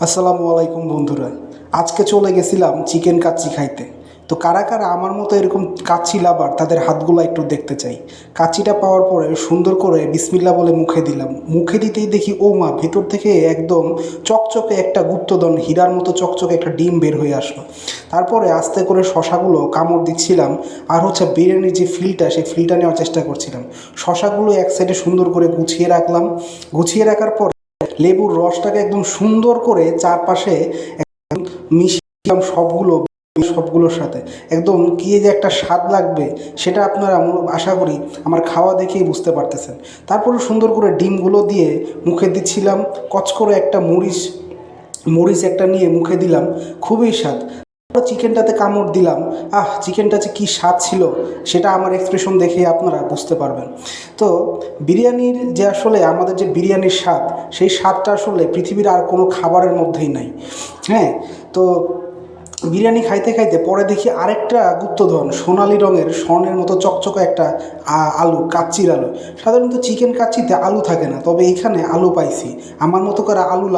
আসসালামু আলাইকুম বন্ধুরা। আজকে চলে গেছিলাম চিকেন কাচ্চি খাইতে। তো কারা কারা আমার মতো এরকম কাচ্চি লাভার তাদের হাতগুলো একটু দেখতে চাই। কাচ্চিটা পাওয়ার পরে সুন্দর করে বিসমিল্লা বলে মুখে দিলাম। মুখে দিতেই দেখি ও মা, ভেতর থেকে একদম চকচকে একটা গুপ্তধন হীরার মতো চকচকে একটা ডিম বের হয়ে আসলো। তারপরে আস্তে করে শশাগুলো কামড় দিচ্ছিলাম, আর বিরিয়ানির যে ফিলটা সেই ফিলটা নেওয়ার চেষ্টা করছিলাম। শশাগুলো এক সাইডে সুন্দর করে গুছিয়ে রাখলাম। গুছিয়ে রাখার পর লেবুর রসটাকে একদম সুন্দর করে চারপাশে মিশিয়ে সবগুলোর সাথে একদম কি যে একটা স্বাদ লাগবে সেটা আপনারা আশা করি আমার খাওয়া দেখেই বুঝতে পারতেছেন। তারপরে সুন্দর করে ডিমগুলো দিয়ে মুখে দিচ্ছিলাম। কচ করে একটা মরিচ মরিচ একটা নিয়ে মুখে দিলাম, খুবই স্বাদ। চিকেনটাতে কামড় দিলাম, চিকেনটা যে কী স্বাদ ছিল সেটা আমার এক্সপ্রেশন দেখে আপনারা বুঝতে পারবেন। তো বিরিয়ানির যে আসলে আমাদের যে বিরিয়ানির স্বাদ, সেই স্বাদটা আসলে পৃথিবীর আর কোনো খাবারের মধ্যেই নাই। হ্যাঁ, তো বিরিয়ানি খাইতে খাইতে পরে দেখি আরেকটা গুপ্তধন সোনালি রঙের স্বর্ণের মতো চকচকে একটা আলু, কাচ্চির আলু। সাধারণত চিকেন কাচ্চিতে আলু থাকে না, তবে এখানে আলু পাইছি। আমার মতো করে আলু